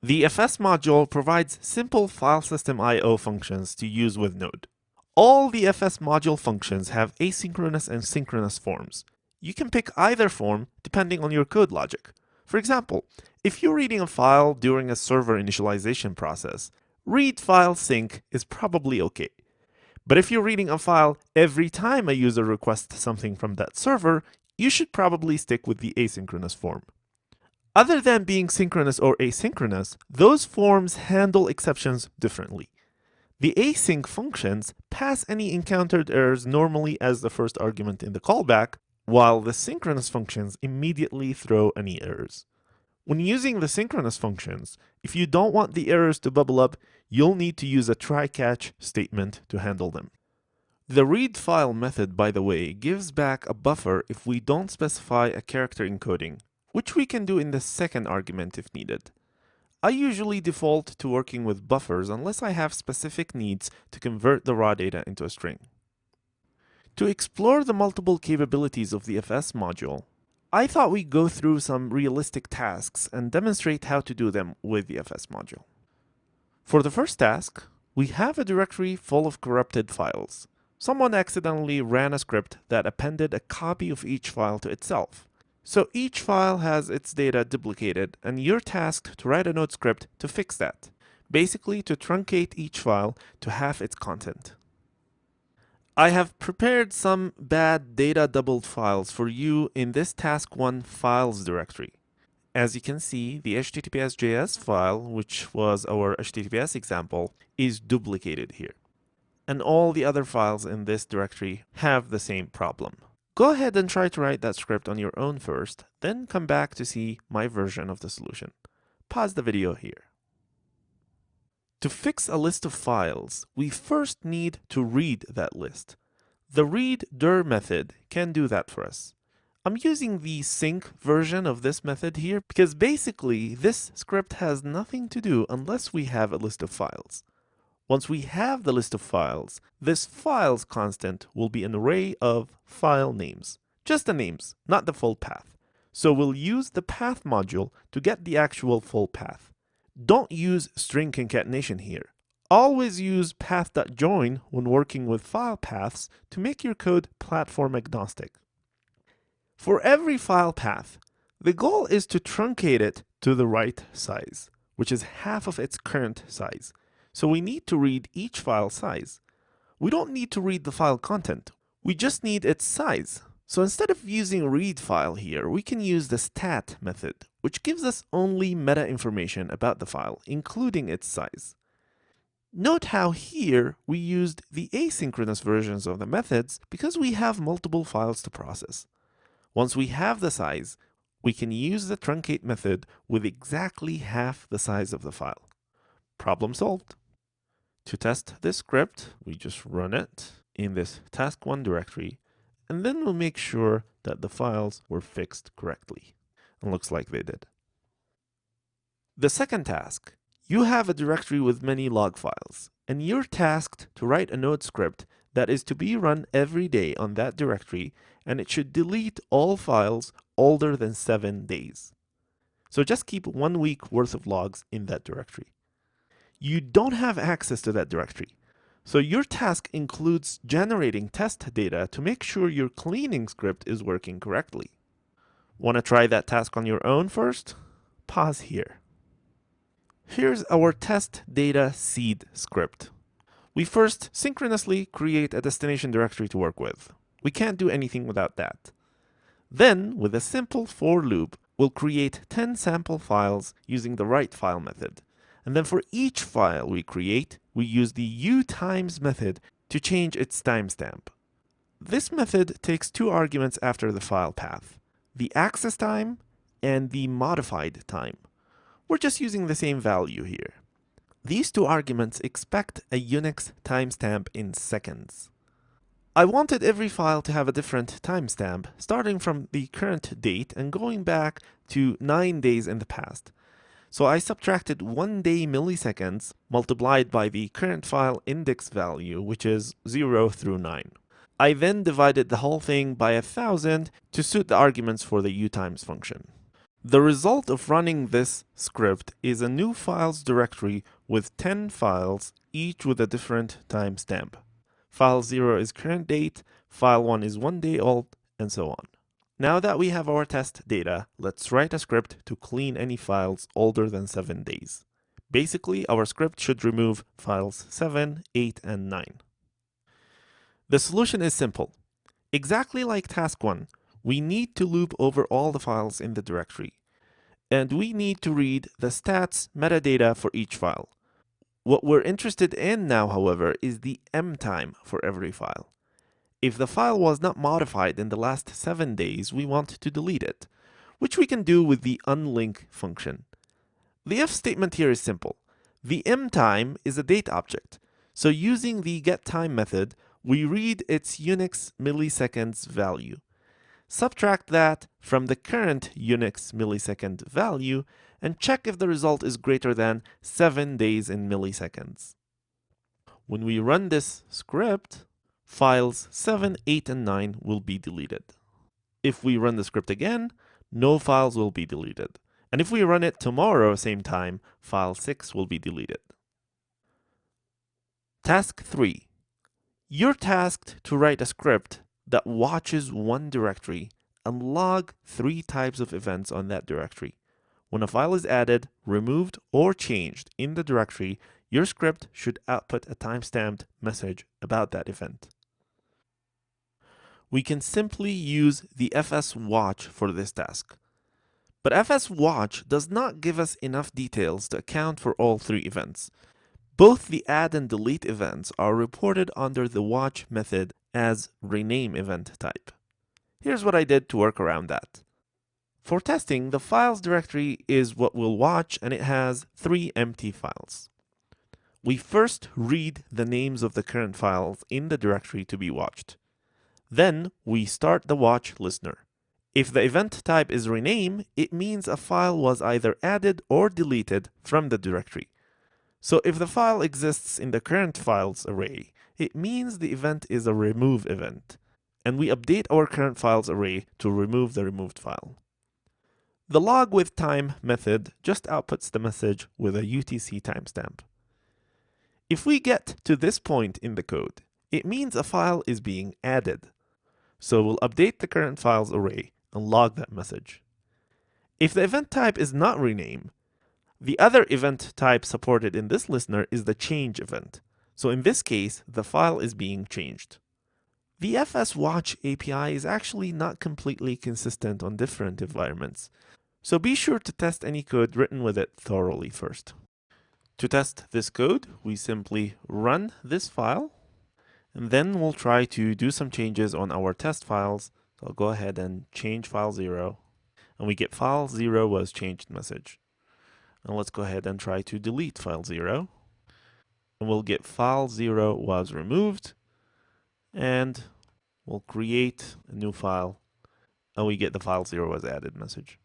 The FS module provides simple file system I/O functions to use with Node. All the FS module functions have asynchronous and synchronous forms. You can pick either form depending on your code logic. For example, if you're reading a file during a server initialization process, read file sync is probably okay. But if you're reading a file every time a user requests something from that server, you should probably stick with the asynchronous form. Other than being synchronous or asynchronous, those forms handle exceptions differently. The async functions pass any encountered errors normally as the first argument in the callback, while the synchronous functions immediately throw any errors. When using the synchronous functions, if you don't want the errors to bubble up, you'll need to use a try-catch statement to handle them. The readFile method, by the way, gives back a buffer if we don't specify a character encoding, which we can do in the second argument if needed. I usually default to working with buffers unless I have specific needs to convert the raw data into a string. To explore the multiple capabilities of the FS module, I thought we'd go through some realistic tasks and demonstrate how to do them with the FS module. For the first task, we have a directory full of corrupted files. Someone accidentally ran a script that appended a copy of each file to itself. So each file has its data duplicated, and you're tasked to write a Node script to fix that. Basically, to truncate each file to half its content. I have prepared some bad data doubled files for you in this task 1 files directory. As you can see, the https.js file, which was our HTTPS example, is duplicated here. And all the other files in this directory have the same problem. Go ahead and try to write that script on your own first, then come back to see my version of the solution. Pause the video here. To fix a list of files, we first need to read that list. The readDir method can do that for us. I'm using the sync version of this method here because basically this script has nothing to do unless we have a list of files. Once we have the list of files, this files constant will be an array of file names. Just the names, not the full path. So we'll use the path module to get the actual full path. Don't use string concatenation here. Always use path.join when working with file paths to make your code platform agnostic. For every file path, the goal is to truncate it to the right size, which is half of its current size. So we need to read each file size. We don't need to read the file content. We just need its size. So instead of using readFile here, we can use the stat method, which gives us only meta information about the file, including its size. Note how here we used the asynchronous versions of the methods because we have multiple files to process. Once we have the size, we can use the truncate method with exactly half the size of the file. Problem solved. To test this script, we just run it in this task1 directory, and then we'll make sure that the files were fixed correctly. And looks like they did. The second task, you have a directory with many log files, and you're tasked to write a Node script that is to be run every day on that directory, and it should delete all files older than 7 days. So just keep 1 week worth of logs in that directory. You don't have access to that directory. So your task includes generating test data to make sure your cleaning script is working correctly. Want to try that task on your own first? Pause here. Here's our test data seed script. We first synchronously create a destination directory to work with. We can't do anything without that. Then, with a simple for loop, we'll create 10 sample files using the writeFile method. And then for each file we create, we use the uTimes method to change its timestamp. This method takes 2 arguments after the file path, the access time and the modified time. We're just using the same value here. These 2 arguments expect a Unix timestamp in seconds. I wanted every file to have a different timestamp, starting from the current date and going back to 9 days in the past. So I subtracted 1 day milliseconds multiplied by the current file index value, which is 0 through 9. I then divided the whole thing by 1000 to suit the arguments for the uTimes function. The result of running this script is a new files directory with 10 files, each with a different timestamp. File 0 is current date, file 1 is 1 day old, and so on. Now that we have our test data, let's write a script to clean any files older than 7 days. Basically, our script should remove files 7, 8, and 9. The solution is simple. Exactly like task 1, we need to loop over all the files in the directory. And we need to read the stats metadata for each file. What we're interested in now, however, is the M time for every file. If the file was not modified in the last 7 days, we want to delete it, which we can do with the unlink function. The if statement here is simple. The M time is a date object, so using the getTime method, we read its Unix milliseconds value. Subtract that from the current Unix millisecond value and check if the result is greater than 7 days in milliseconds. When we run this script, files 7, 8, and 9 will be deleted. If we run the script again, no files will be deleted. And if we run it tomorrow, same time, file 6 will be deleted. Task 3. You're tasked to write a script that watches one directory and log 3 types of events on that directory. When a file is added, removed, or changed in the directory, your script should output a timestamped message about that event. We can simply use the fswatch for this task. But fswatch does not give us enough details to account for all 3 events. Both the add and delete events are reported under the watch method as rename event type. Here's what I did to work around that. For testing, the files directory is what we'll watch, and it has 3 empty files. We first read the names of the current files in the directory to be watched. Then we start the watch listener. If the event type is rename, it means a file was either added or deleted from the directory. So if the file exists in the current files array, it means the event is a remove event, and we update our current files array to remove the removed file. The log with time method just outputs the message with a UTC timestamp. If we get to this point in the code, it means a file is being added. So we'll update the current files array and log that message. If the event type is not rename, the other event type supported in this listener is the change event. So in this case, the file is being changed. The fswatch API is actually not completely consistent on different environments. So be sure to test any code written with it thoroughly first. To test this code, we simply run this file, and then we'll try to do some changes on our test files. So I'll go ahead and change file 0, and we get file 0 was changed message. And let's go ahead and try to delete file 0. And we'll get file 0 was removed, and we'll create a new file, and we get the file 0 was added message.